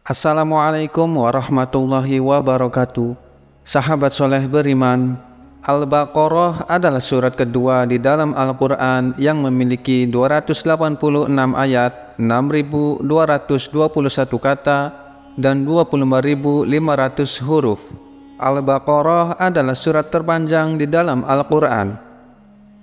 Assalamualaikum warahmatullahi wabarakatuh. Sahabat soleh beriman, Al-Baqarah adalah surat kedua di dalam Al-Quran yang memiliki 286 ayat, 6.221 kata, dan 25.500 huruf. Al-Baqarah adalah surat terpanjang di dalam Al-Quran.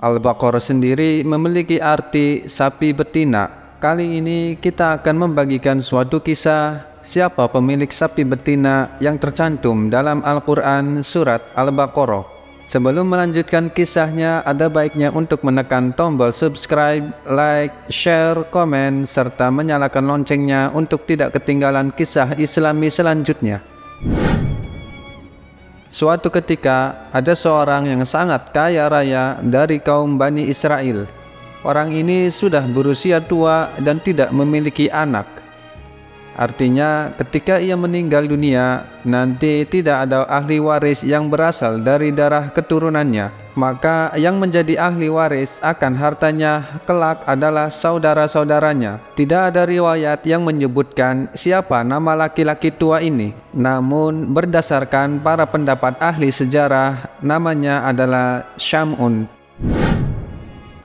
Al-Baqarah sendiri memiliki arti sapi betina. Kali ini kita akan membagikan suatu kisah siapa pemilik sapi betina yang tercantum dalam Al-Quran surat Al-Baqarah. Sebelum melanjutkan kisahnya, ada baiknya untuk menekan tombol subscribe, like, share, komen, serta menyalakan loncengnya untuk tidak ketinggalan kisah Islami selanjutnya. Suatu ketika, ada seorang yang sangat kaya raya dari kaum Bani Israel. Orang ini sudah berusia tua dan tidak memiliki anak. Artinya, ketika ia meninggal dunia, nanti tidak ada ahli waris yang berasal dari darah keturunannya. Maka yang menjadi ahli waris akan hartanya kelak adalah saudara-saudaranya. Tidak ada riwayat yang menyebutkan siapa nama laki-laki tua ini. Namun berdasarkan para pendapat ahli sejarah, namanya adalah Syam'un.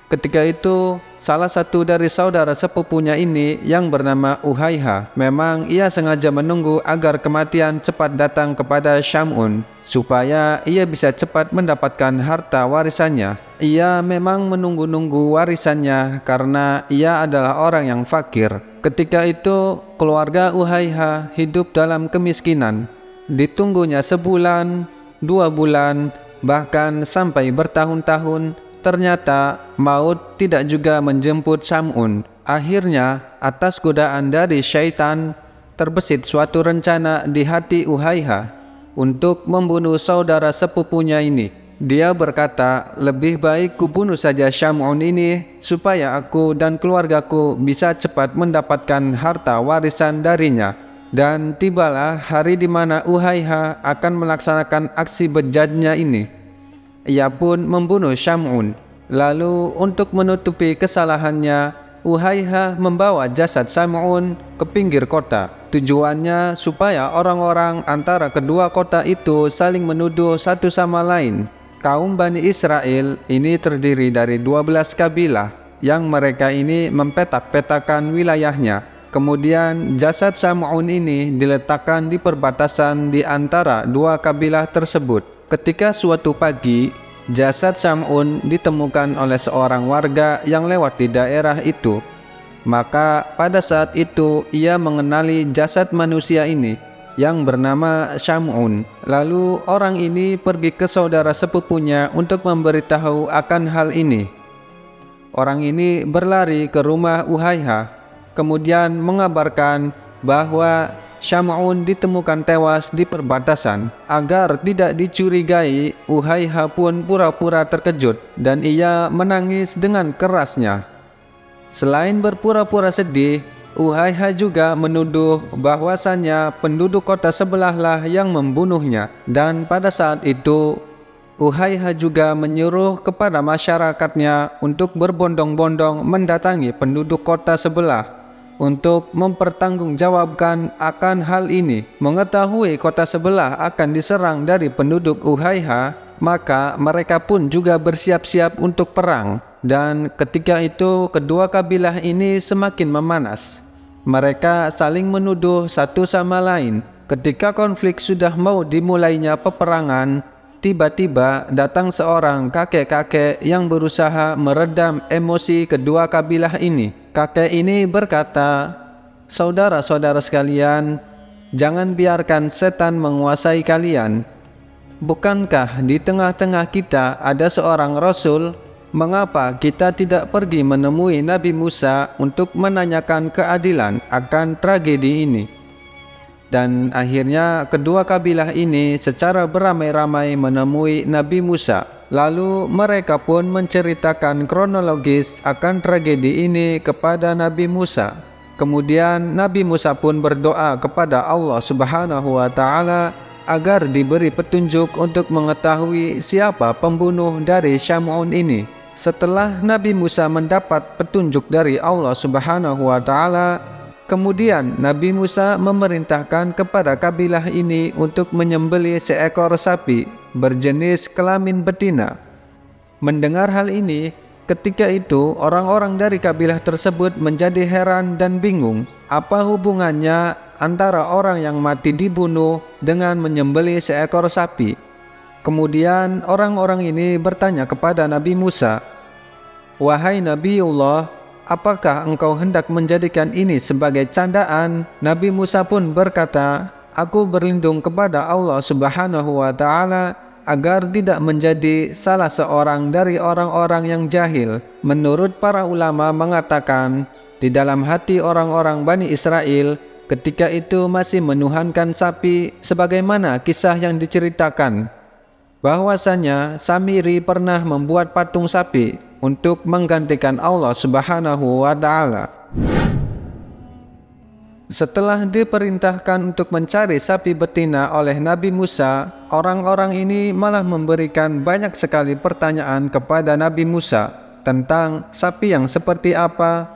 Ketika itu, salah satu dari saudara sepupunya ini yang bernama Uhayha, memang ia sengaja menunggu agar kematian cepat datang kepada Syam'un, supaya ia bisa cepat mendapatkan harta warisannya. Ia memang menunggu-nunggu warisannya karena ia adalah orang yang fakir. Ketika itu, keluarga Uhayha hidup dalam kemiskinan. Ditunggunya sebulan, 2 bulan, bahkan sampai bertahun-tahun. Ternyata maut tidak juga menjemput Syam'un. Akhirnya, atas godaan dari syaitan, terbesit suatu rencana di hati Uhayha untuk membunuh saudara sepupunya ini. Dia berkata, lebih baik kubunuh saja Syam'un ini supaya aku dan keluargaku bisa cepat mendapatkan harta warisan darinya. Dan tibalah hari di mana Uhayha akan melaksanakan aksi bejatnya ini. Ia pun membunuh Syam'un. Lalu untuk menutupi kesalahannya, Uhayha membawa jasad Syam'un ke pinggir kota. Tujuannya supaya orang-orang antara kedua kota itu saling menuduh satu sama lain. Kaum Bani Israel ini terdiri dari 12 kabilah yang mereka ini mempetak-petakan wilayahnya. Kemudian jasad Syam'un ini diletakkan di perbatasan di antara dua kabilah tersebut. Ketika suatu pagi, jasad Syam'un ditemukan oleh seorang warga yang lewat di daerah itu. Maka pada saat itu ia mengenali jasad manusia ini yang bernama Syam'un. Lalu orang ini pergi ke saudara sepupunya untuk memberitahu akan hal ini. Orang ini berlari ke rumah Uhayha, kemudian mengabarkan bahwa Syam'un ditemukan tewas di perbatasan. Agar tidak dicurigai, Uhayha pun pura-pura terkejut dan ia menangis dengan kerasnya. Selain berpura-pura sedih, Uhayha juga menuduh bahwasannya penduduk kota sebelahlah yang membunuhnya. Dan pada saat itu, Uhayha juga menyuruh kepada masyarakatnya untuk berbondong-bondong mendatangi penduduk kota sebelah untuk mempertanggungjawabkan akan hal ini. Mengetahui kota sebelah akan diserang dari penduduk Uhayha, maka mereka pun juga bersiap-siap untuk perang. Dan ketika itu kedua kabilah ini semakin memanas. Mereka saling menuduh satu sama lain. Ketika konflik sudah mau dimulainya peperangan, tiba-tiba datang seorang kakek-kakek yang berusaha meredam emosi kedua kabilah ini. Kakek ini berkata, "Saudara-saudara sekalian, jangan biarkan setan menguasai kalian. Bukankah di tengah-tengah kita ada seorang Rasul? Mengapa kita tidak pergi menemui Nabi Musa untuk menanyakan keadilan akan tragedi ini?" Dan akhirnya kedua kabilah ini secara beramai-ramai menemui Nabi Musa. Lalu mereka pun menceritakan kronologis akan tragedi ini kepada Nabi Musa. Kemudian Nabi Musa pun berdoa kepada Allah Subhanahu wa Ta'ala agar diberi petunjuk untuk mengetahui siapa pembunuh dari Syam'un ini. Setelah Nabi Musa mendapat petunjuk dari Allah Subhanahu wa Ta'ala, Kemudian Nabi Musa memerintahkan kepada kabilah ini untuk menyembelih seekor sapi berjenis kelamin betina. Mendengar hal ini, ketika itu orang-orang dari kabilah tersebut menjadi heran dan bingung, apa hubungannya antara orang yang mati dibunuh dengan menyembelih seekor sapi. Kemudian orang-orang ini bertanya kepada Nabi Musa, "Wahai Nabiullah, apakah engkau hendak menjadikan ini sebagai candaan?" Nabi Musa pun berkata, "Aku berlindung kepada Allah Subhanahu wa Ta'ala agar tidak menjadi salah seorang dari orang-orang yang jahil." Menurut para ulama mengatakan, di dalam hati orang-orang Bani Israel ketika itu masih menuhankan sapi, sebagaimana kisah yang diceritakan bahwasanya Samiri pernah membuat patung sapi untuk menggantikan Allah Subhanahu wa Ta'ala. Setelah diperintahkan untuk mencari sapi betina oleh Nabi Musa, orang-orang ini malah memberikan banyak sekali pertanyaan kepada Nabi Musa tentang sapi yang seperti apa,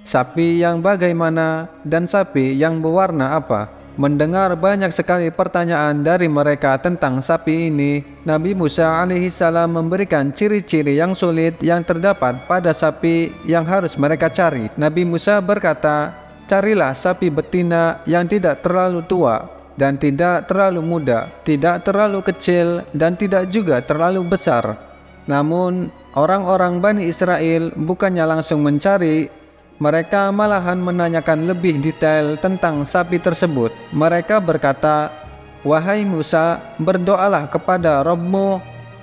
sapi yang bagaimana, dan sapi yang berwarna apa. Mendengar banyak sekali pertanyaan dari mereka tentang sapi ini, Nabi Musa alaihissalam memberikan ciri-ciri yang sulit yang terdapat pada sapi yang harus mereka cari. Nabi Musa berkata, "Carilah sapi betina yang tidak terlalu tua dan tidak terlalu muda, tidak terlalu kecil dan tidak juga terlalu besar." Namun orang-orang Bani Israel bukannya langsung mencari, mereka malahan menanyakan lebih detail tentang sapi tersebut. Mereka berkata, "Wahai Musa, berdoalah kepada Rabb-Mu,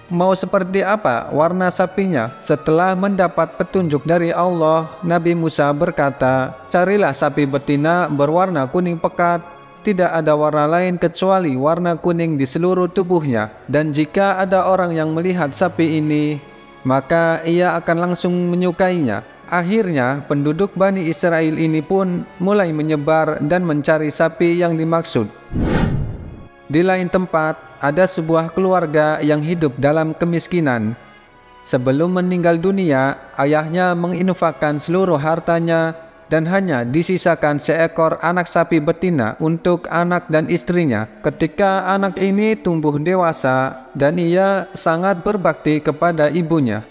mau seperti apa warna sapinya?" Setelah mendapat petunjuk dari Allah, Nabi Musa berkata, "Carilah sapi betina berwarna kuning pekat, tidak ada warna lain kecuali warna kuning di seluruh tubuhnya. Dan jika ada orang yang melihat sapi ini, maka ia akan langsung menyukainya." Akhirnya penduduk Bani Israel ini pun mulai menyebar dan mencari sapi yang dimaksud. Di lain tempat, ada sebuah keluarga yang hidup dalam kemiskinan. Sebelum meninggal dunia, ayahnya menginfakkan seluruh hartanya dan hanya disisakan seekor anak sapi betina untuk anak dan istrinya. Ketika anak ini tumbuh dewasa dan ia sangat berbakti kepada ibunya.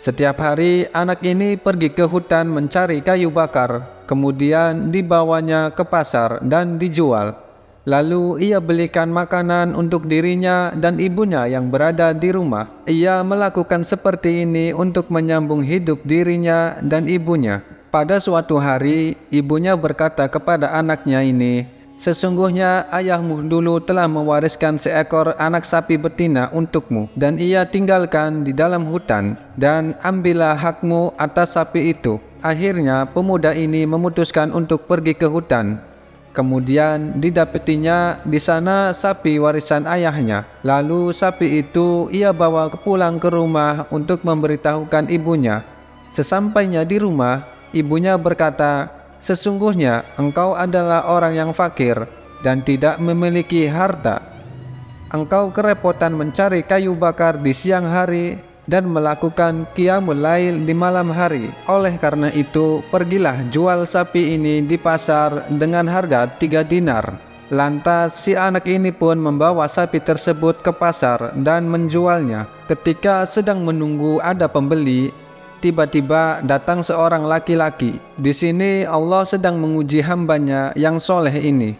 Setiap hari anak ini pergi ke hutan mencari kayu bakar, kemudian dibawanya ke pasar dan dijual. Lalu ia belikan makanan untuk dirinya dan ibunya yang berada di rumah. Ia melakukan seperti ini untuk menyambung hidup dirinya dan ibunya. Pada suatu hari, ibunya berkata kepada anaknya ini, "Sesungguhnya ayahmu dulu telah mewariskan seekor anak sapi betina untukmu, dan ia tinggalkan di dalam hutan, dan ambillah hakmu atas sapi itu." Akhirnya pemuda ini memutuskan untuk pergi ke hutan. Kemudian didapatinya di sana sapi warisan ayahnya. Lalu sapi itu ia bawa pulang ke rumah untuk memberitahukan ibunya. Sesampainya di rumah, ibunya berkata, "Sesungguhnya engkau adalah orang yang fakir dan tidak memiliki harta. Engkau kerepotan mencari kayu bakar di siang hari dan melakukan qiyamul lail di malam hari. Oleh karena itu, pergilah jual sapi ini di pasar dengan harga 3 dinar. Lantas si anak ini pun membawa sapi tersebut ke pasar dan menjualnya. Ketika sedang menunggu ada pembeli, tiba-tiba datang seorang laki-laki. Di sini Allah sedang menguji hambanya yang soleh ini.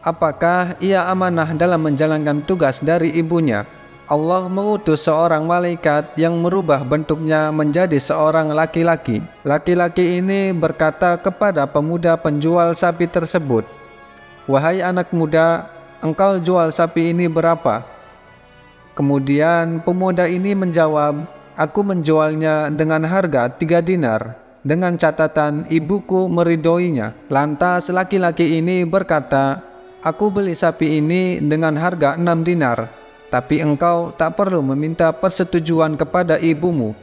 Apakah ia amanah dalam menjalankan tugas dari ibunya? Allah mengutus seorang malaikat yang merubah bentuknya menjadi seorang laki-laki. Laki-laki ini berkata kepada pemuda penjual sapi tersebut, "Wahai anak muda, engkau jual sapi ini berapa?" Kemudian pemuda ini menjawab, "Aku menjualnya dengan harga 3 dinar, dengan catatan ibuku meridhoinya." Lantas laki-laki ini berkata, "Aku beli sapi ini dengan harga 6 dinar, tapi engkau tak perlu meminta persetujuan kepada ibumu.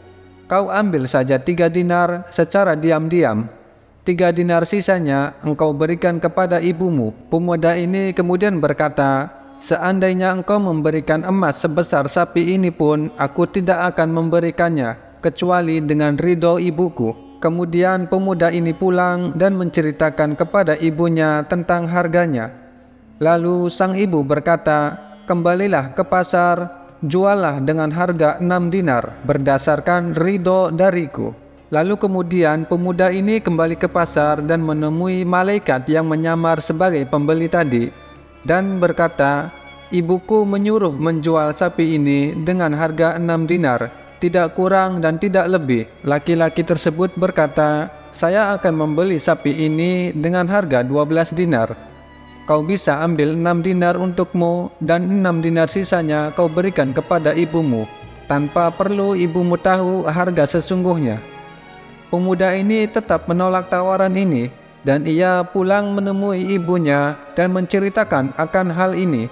Kau ambil saja 3 dinar secara diam-diam. 3 dinar sisanya engkau berikan kepada ibumu." Pemuda ini kemudian berkata, "Seandainya engkau memberikan emas sebesar sapi ini pun, aku tidak akan memberikannya, kecuali dengan ridho ibuku." Kemudian pemuda ini pulang dan menceritakan kepada ibunya tentang harganya. Lalu sang ibu berkata, "Kembalilah ke pasar, jualah dengan harga 6 dinar berdasarkan ridho dariku." Lalu kemudian pemuda ini kembali ke pasar dan menemui malaikat yang menyamar sebagai pembeli tadi dan berkata, "Ibuku menyuruh menjual sapi ini dengan harga 6 dinar, tidak kurang dan tidak lebih." Laki-laki tersebut berkata, "Saya akan membeli sapi ini dengan harga 12 dinar. Kau bisa ambil 6 dinar untukmu dan 6 dinar sisanya kau berikan kepada ibumu, tanpa perlu ibumu tahu harga sesungguhnya." Pemuda ini tetap menolak tawaran ini dan ia pulang menemui ibunya dan menceritakan akan hal ini.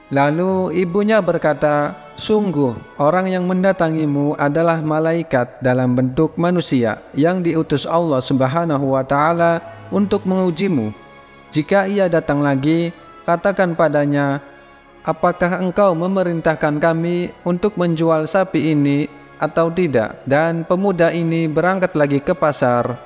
Lalu ibunya berkata, "Sungguh orang yang mendatangimu adalah malaikat dalam bentuk manusia yang diutus Allah Subhanahu wa Ta'ala untuk mengujimu. Jika ia datang lagi, katakan padanya, 'Apakah engkau memerintahkan kami untuk menjual sapi ini atau tidak?'" Dan pemuda ini berangkat lagi ke pasar.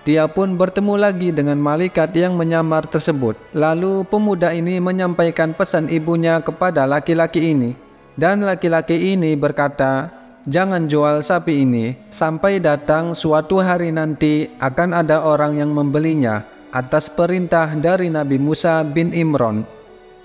Dia pun bertemu lagi dengan malaikat yang menyamar tersebut. Lalu pemuda ini menyampaikan pesan ibunya kepada laki-laki ini. Dan laki-laki ini berkata, "Jangan jual sapi ini, sampai datang suatu hari nanti akan ada orang yang membelinya atas perintah dari Nabi Musa bin Imran.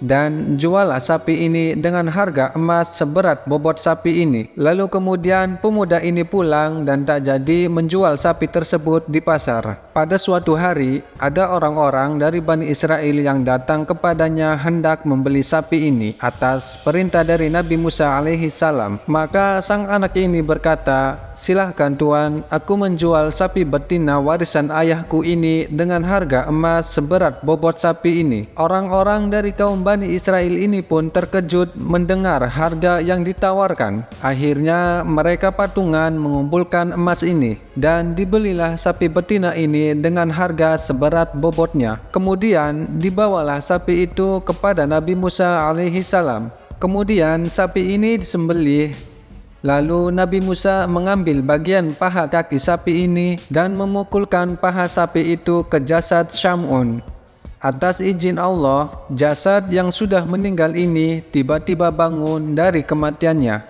Dan jualah sapi ini dengan harga emas seberat bobot sapi ini." Lalu kemudian pemuda ini pulang dan tak jadi menjual sapi tersebut di pasar. Pada suatu hari, ada orang-orang dari Bani Israel yang datang kepadanya hendak membeli sapi ini atas perintah dari Nabi Musa alaihi salam. Maka sang anak ini berkata, "Silahkan Tuan, aku menjual sapi betina warisan ayahku ini dengan harga emas seberat bobot sapi ini." Orang-orang dari kaum Bani Israel ini pun terkejut mendengar harga yang ditawarkan. Akhirnya mereka patungan mengumpulkan emas ini dan dibelilah sapi betina ini dengan harga seberat bobotnya. Kemudian dibawalah sapi itu kepada Nabi Musa alaihi salam. Kemudian sapi ini disembelih. Lalu Nabi Musa mengambil bagian paha kaki sapi ini dan memukulkan paha sapi itu ke jasad Syamun. Atas izin Allah, jasad yang sudah meninggal ini tiba-tiba bangun dari kematiannya.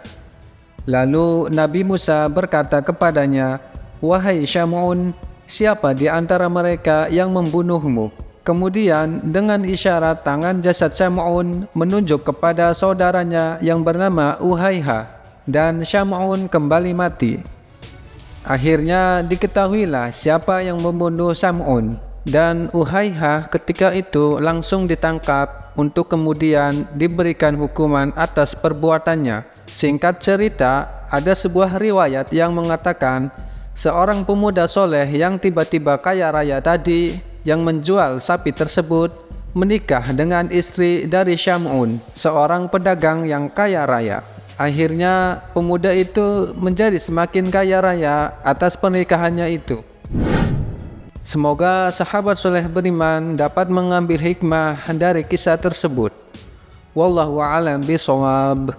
Lalu Nabi Musa berkata kepadanya, "Wahai Syamun, siapa di antara mereka yang membunuhmu?" Kemudian dengan isyarat tangan jasad Syamun menunjuk kepada saudaranya yang bernama Uhaiha, dan Syamun kembali mati. Akhirnya diketahuilah siapa yang membunuh Syamun, dan Uhaiha ketika itu langsung ditangkap untuk kemudian diberikan hukuman atas perbuatannya. Singkat cerita, ada sebuah riwayat yang mengatakan seorang pemuda soleh yang tiba-tiba kaya raya tadi yang menjual sapi tersebut menikah dengan istri dari Syamun, seorang pedagang yang kaya raya. Akhirnya pemuda itu menjadi semakin kaya raya atas pernikahannya itu. Semoga sahabat soleh beriman dapat mengambil hikmah dari kisah tersebut. Wallahu a'lam bishawab.